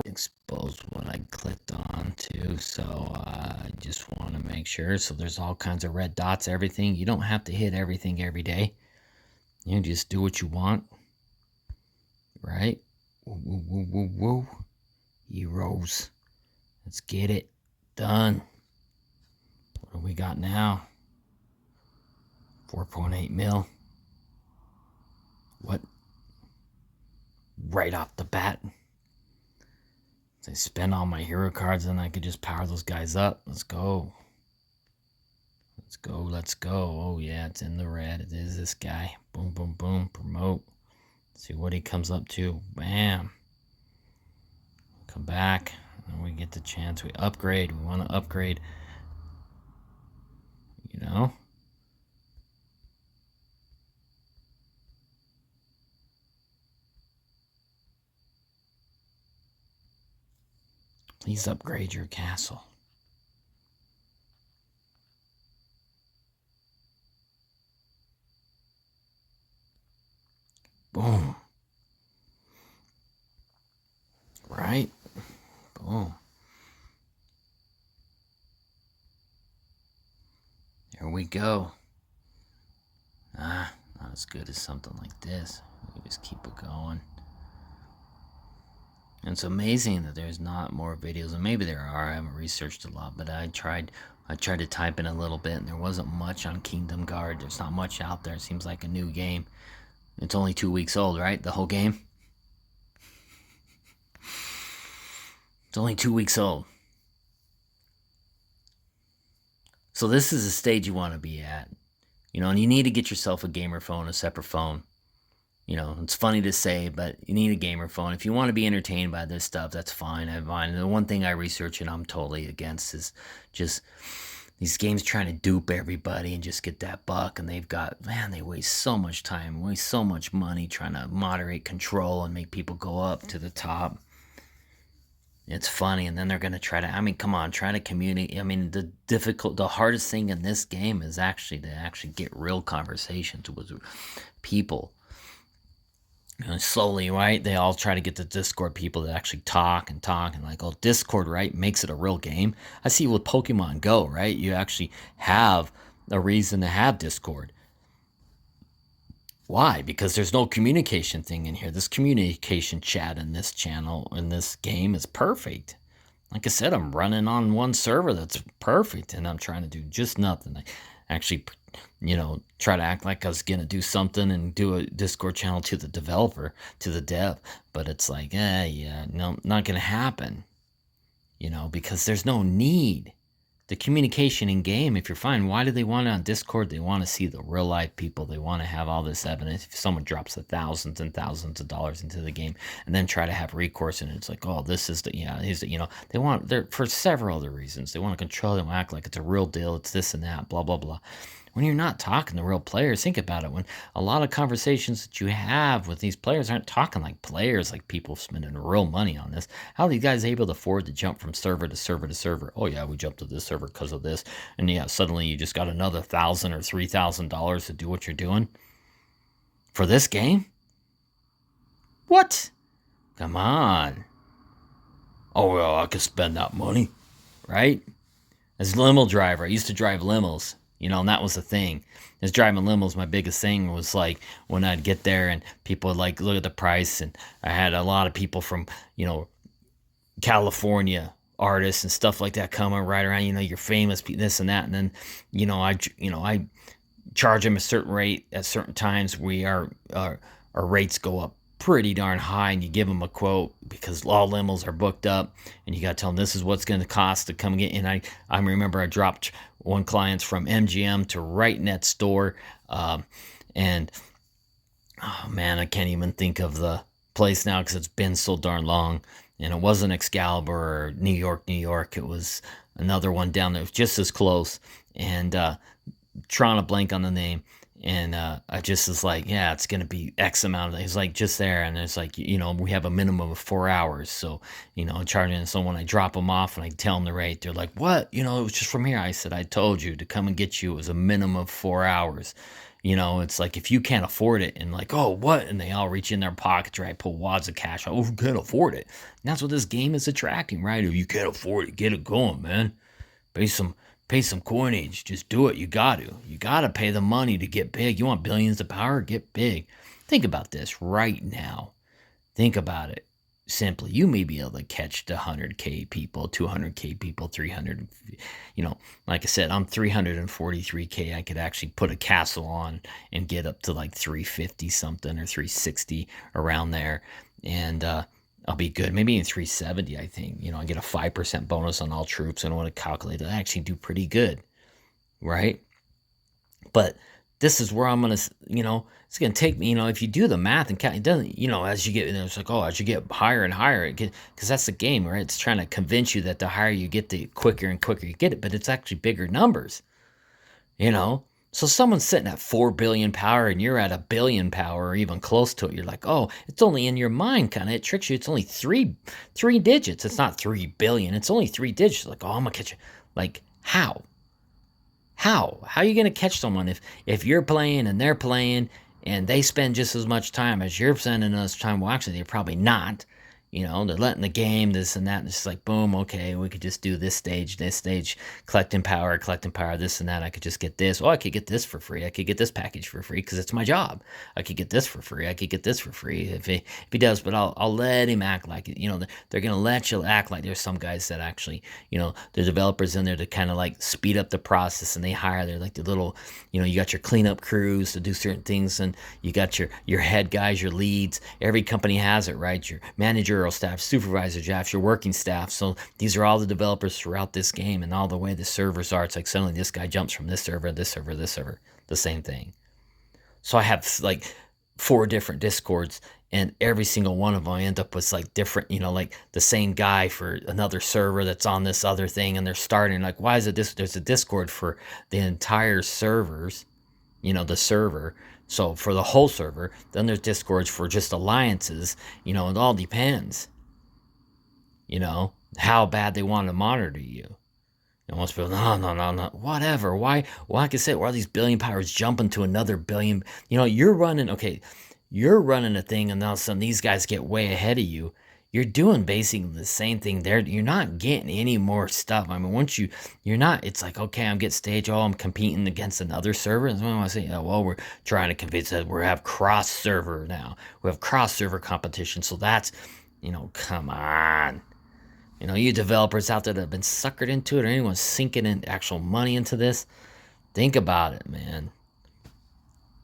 expose what I clicked on too, so I just want to make sure. So there's all kinds of red dots, everything. You don't have to hit everything every day. You just do what you want, right? Woo, woo, woo, woo, woo. Heroes. Let's get it done. What do we got now? 4.8 mil. What? Right off the bat. I spend all my hero cards and I could just power those guys up. Let's go. Let's go. Let's go. Oh, yeah, it's in the red. It is this guy. Boom, boom, boom. Promote. Let's see what he comes up to. Bam. Come back. And we get the chance. We upgrade. We want to upgrade. You know? Please upgrade your castle. Boom. Right? Boom. There we go. Not as good as something like this. We just keep it going. And it's amazing that there's not more videos, and maybe there are. I haven't researched a lot, but I tried to type in a little bit, and there wasn't much on Kingdom Guard. There's not much out there. It seems like a new game. It's only 2 weeks old, right? The whole game? It's only 2 weeks old. So this is the stage you want to be at. You know, and you need to get yourself a gamer phone, a separate phone. You know, it's funny to say, but you need a gamer phone. If you want to be entertained by this stuff, that's fine. I find the one thing I research and I'm totally against is just these games trying to dupe everybody and just get that buck. And they've got, man, they waste so much time, waste so much money trying to moderate control and make people go up to the top. It's funny, and then they're gonna try to. I mean, come on, try to communicate. I mean, the hardest thing in this game is actually to get real conversations with people. You know, slowly, right? They all try to get the Discord people to actually talk and like, oh, Discord, right, makes it a real game. I see with Pokemon Go, right? You actually have a reason to have Discord. Why? Because there's no communication thing in here. This communication chat in this channel, in this game, is perfect. Like I said, I'm running on one server that's perfect, and I'm trying to do just nothing. I actually, you know, try to act like I was going to do something and do a Discord channel to the developer, to the dev. But it's like, yeah, no, not going to happen. You know, because there's no need. The communication in game, if you're fine, why do they want it on Discord? They want to see the real life people. They want to have all this evidence. If someone drops the thousands and thousands of dollars into the game and then try to have recourse, and it's like, oh, this is the, yeah, he's the, you know, they want, they're for several other reasons. They want to control them, act like it's a real deal. It's this and that, blah, blah, blah. When you're not talking to real players, think about it. When a lot of conversations that you have with these players aren't talking like players, like people spending real money on this. How are these guys able to afford to jump from server to server to server? Oh yeah, we jumped to this server because of this, and yeah, suddenly you just got another $1,000 or $3,000 to do what you're doing for this game. What? Come on. Oh well, I could spend that money, right? As a limo driver, I used to drive limos. You know, and that was the thing. As driving limos, my biggest thing was like when I'd get there and people would like look at the price, and I had a lot of people from, you know, California artists and stuff like that coming right around. You know, you're famous, this and that, and then I charge them a certain rate at certain times. Our rates go up pretty darn high, and you give them a quote because all limos are booked up, and you got to tell them this is what's going to cost to come get. And I remember I dropped one client from MGM to right next door, and oh man, I can't even think of the place now because it's been so darn long. And it wasn't Excalibur or New York, New York. It was another one down there. It was just as close, and trying to blank on the name. And I just was like, yeah, it's going to be X amount. It's like just there. And it's like, you know, we have a minimum of 4 hours. So, you know, charging someone, I drop them off and I tell them the rate. They're like, what? You know, it was just from here. I said, I told you to come and get you. It was a minimum of 4 hours. It's like if you can't afford it and like, oh, what? And they all reach in their pockets, right? Pull wads of cash. Oh, who can't afford it? And that's what this game is attracting, right? If you can't afford it, get it going, man. Pay some pay some coinage. Just do it. You got to. You got to pay the money to get big. You want billions of power? Get big. Think about this right now. Think about it simply. You may be able to catch the 100K people, 200K people, 300. Like I said, I'm 343K. I could actually put a castle on and get up to like 350 something or 360 around there. And I'll be good. Maybe even 370, I think. I get a 5% bonus on all troops. I don't want to calculate it. I actually do pretty good, right? But this is where I'm going to, it's going to take me, if you do the math and count, it doesn't, as you get, it's like, as you get higher and higher, because that's the game, right? It's trying to convince you that the higher you get, the quicker and quicker you get it, but it's actually bigger numbers, So someone's sitting at 4 billion power and you're at 1 billion power or even close to it. You're like, oh, it's only in your mind, kind of. It tricks you. It's only three digits. It's not 3 billion. It's only 3 digits. Like, oh, I'm going to catch you. Like, how? How are you going to catch someone if you're playing and they're playing and they spend just as much time as you're spending as time? Well, actually, they're probably not. They're letting the game, this and that, and it's like, boom, okay, we could just do this stage, collecting power, this and that. I could just get this. Oh, I could get this for free. I could get this package for free because it's my job. I could get this for free. I could get this for free if he does, but I'll let him act like it. They're going to let you act like there's some guys that actually, the developers in there to kind of like speed up the process, and they hire, they're like the little, you got your cleanup crews to do certain things, and you got your head guys, your leads. Every company has it, right? Your managerial staff, supervisor staff, your working staff. So these are all the developers throughout this game, and all the way the servers are. It's like suddenly this guy jumps from this server, the same thing. So I have like 4 different Discords, and every single one of them I end up with like different, like the same guy for another server that's on this other thing, and they're starting like, why is it this? There's a Discord for the entire servers, the server. So for the whole server, then there's Discords for just alliances, it all depends, how bad they want to monitor you. And most people, no, whatever. Why, like I said, why are these billion powers jumping to another billion? You're running a thing, and all of a sudden these guys get way ahead of you. You're doing basically the same thing there. You're not getting any more stuff. I mean, once you're not, it's like, okay, I'm getting stage. Oh, I'm competing against another server. And when I say, well, we're trying to convince that we have cross server now. We have cross server competition. So that's, come on. You developers out there that have been suckered into it, or anyone sinking in actual money into this, think about it, man.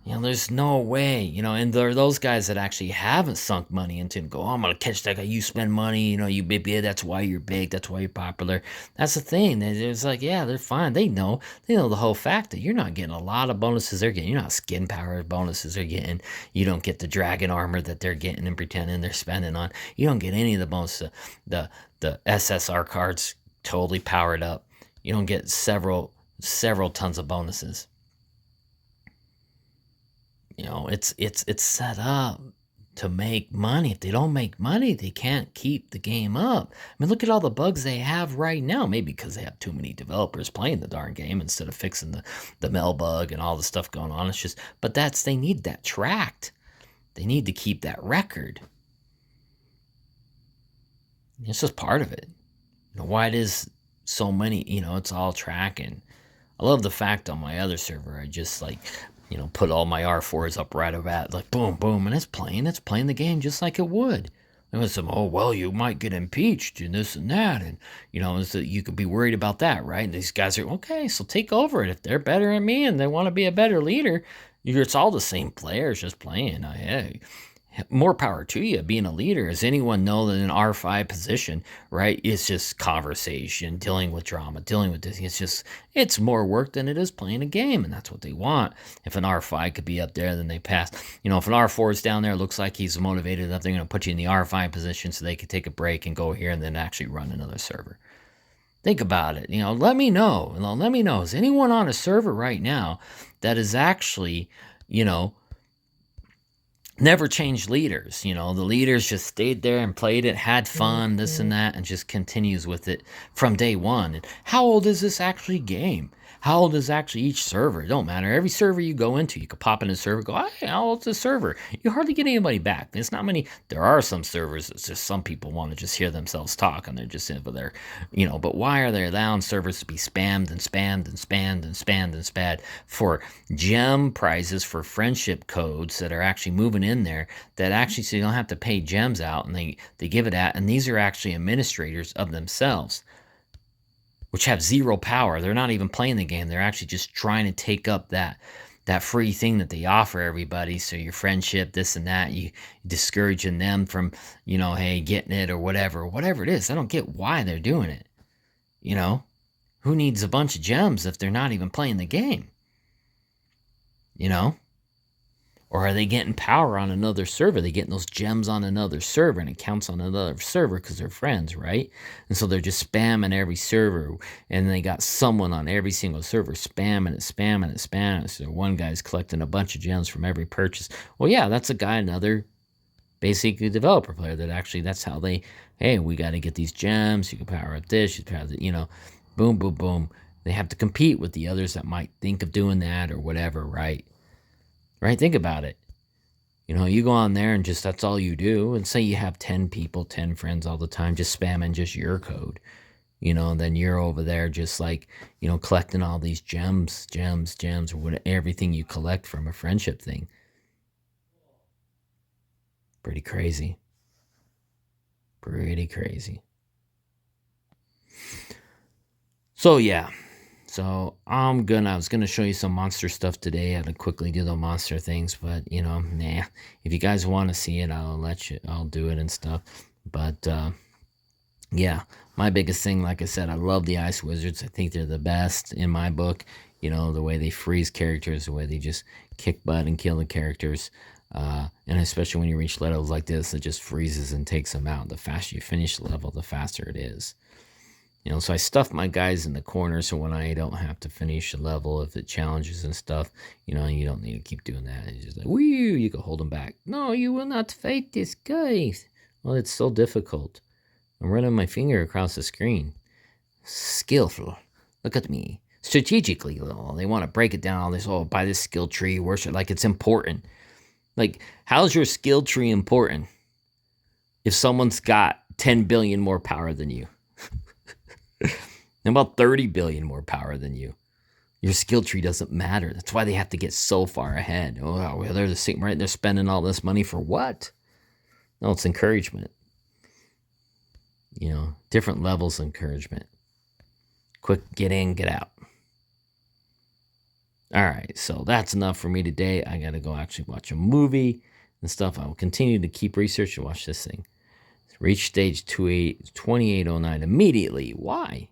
There's no way, and there are those guys that actually haven't sunk money into it and go, oh, I'm going to catch that guy. You spend money, you big, that's why you're big. That's why you're popular. That's the thing. It's like, yeah, they're fine. They know the whole fact that you're not getting a lot of bonuses they're getting. You're not skin power bonuses they're getting. You don't get the dragon armor that they're getting and pretending they're spending on. You don't get any of the bonuses. The SSR cards totally powered up. You don't get several tons of bonuses. It's set up to make money. If they don't make money, they can't keep the game up. I mean, look at all the bugs they have right now. Maybe because they have too many developers playing the darn game instead of fixing the mail bug and all the stuff going on. It's just, but they need that tracked. They need to keep that record. It's just part of it. Why it is so many, it's all tracking. I love the fact on my other server, I just like, put all my R4s up right about, like boom, boom, and it's playing the game just like it would. There was some, oh, well, you might get impeached and this and that, and, so you could be worried about that, right? And these guys are, okay, so take over it. If they're better than me and they want to be a better leader, it's all the same players just playing. Hey, more power to you being a leader. Does anyone know that an R5 position, right, it's just conversation, dealing with drama, dealing with this. It's more work than it is playing a game, and that's what they want. If an R5 could be up there, then they pass. If an R4 is down there, it looks like he's motivated enough, they're going to put you in the R5 position so they could take a break and go here and then actually run another server. Think about it. Let me know. Let me know. Is anyone on a server right now that is actually, never changed leaders? The leaders just stayed there and played it, had fun, this and that, and just continues with it from day one. And how old is this actually game? How old is actually each server? It don't matter. Every server you go into, you could pop in a server, go, hey, how old's the server? You hardly get anybody back. There's not many. There are some servers. It's just some people want to just hear themselves talk, and they're just in for their, But why are they allowing servers to be spammed and spammed and spammed and spammed and spammed for gem prizes for friendship codes that are actually moving in there that actually so you don't have to pay gems out, and they give it at, and these are actually administrators of themselves, which have zero power. They're not even playing the game. They're actually just trying to take up that free thing that they offer everybody. So your friendship, this and that, you discouraging them from, hey, getting it or whatever it is. I don't get why they're doing it. Who needs a bunch of gems if they're not even playing the game? Or are they getting power on another server? They getting those gems on another server, and it counts on another server because they're friends, right? And so they're just spamming every server, and they got someone on every single server spamming it. So one guy's collecting a bunch of gems from every purchase. Well, yeah, that's a guy, another basically developer player that actually that's how they, hey, we got to get these gems. You can power up this, you can power the, boom, boom, boom. They have to compete with the others that might think of doing that or whatever, right? Right? Think about it. You go on there and just that's all you do. And say you have 10 people, 10 friends all the time, just spamming just your code. And then you're over there just like, collecting all these gems, or what, everything you collect from a friendship thing. Pretty crazy. Pretty crazy. So, yeah. So I was gonna show you some monster stuff today. I had to quickly do the monster things, but nah. If you guys want to see it, I'll do it and stuff. But yeah, my biggest thing, like I said, I love the Ice Wizards. I think they're the best in my book. The way they freeze characters, the way they just kick butt and kill the characters. And especially when you reach levels like this, it just freezes and takes them out. The faster you finish the level, the faster it is. So I stuff my guys in the corner so when I don't have to finish a level, if it challenges and stuff, you don't need to keep doing that. It's just like, woo, you can hold them back. No, you will not fight this guy. Well, it's so difficult. I'm running my finger across the screen. Skillful. Look at me. Strategically, they want to break it down all this, buy this skill tree, worship, like it's important. Like, how's your skill tree important if someone's got 10 billion more power than you? And about 30 billion more power than you. Your skill tree doesn't matter. That's why they have to get so far ahead. Oh, well, they're the same, right? They're spending all this money for what? No, it's encouragement. Different levels of encouragement. Quick, get in, get out. All right, so that's enough for me today. I got to go actually watch a movie and stuff. I will continue to keep research and watch this thing. Reach stage 2809 immediately. Why?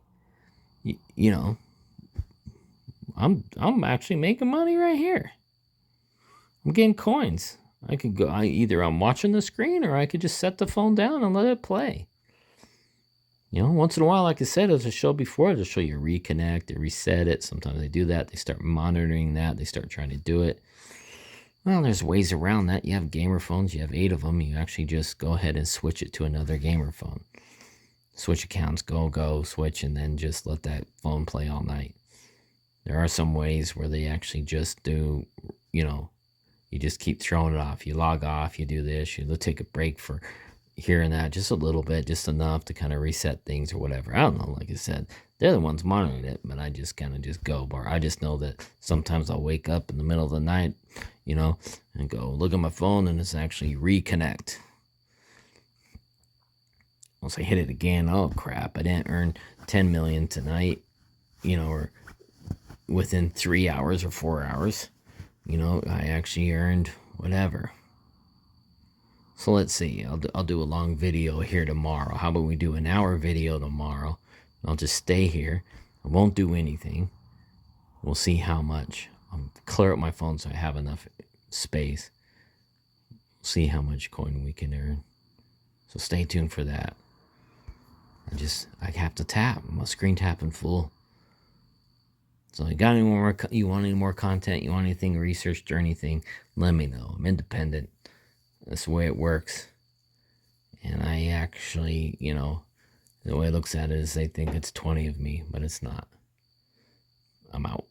I'm actually making money right here. I'm getting coins. I could go. Either I'm watching the screen or I could just set the phone down and let it play. Once in a while, like I said, as I showed before, they'll show you reconnect, they reset it. Sometimes they do that. They start monitoring that. They start trying to do it. Well, there's ways around that. You have gamer phones. You have 8 of them. You actually just go ahead and switch it to another gamer phone. Switch accounts, go, switch, and then just let that phone play all night. There are some ways where they actually just do, you just keep throwing it off. You log off, you do this, you take a break for here and that, just a little bit, just enough to kind of reset things or whatever. I don't know, like I said, they're the ones monitoring it, but I just kind of just go. Or I just know that sometimes I'll wake up in the middle of the night, and go look at my phone and it's actually reconnect. Once I hit it again, oh crap, I didn't earn 10 million tonight, or within 3 hours or 4 hours. I actually earned whatever. So let's see, I'll do a long video here tomorrow. How about we do an hour video tomorrow? I'll just stay here. I won't do anything. We'll see how much. I'll clear up my phone so I have enough space. See how much coin we can earn. So stay tuned for that. I have to tap. My screen tapping full. So you want any more content? You want anything researched or anything? Let me know. I'm independent. That's the way it works. And I actually, the way it looks at it is they think it's 20 of me, but it's not. I'm out.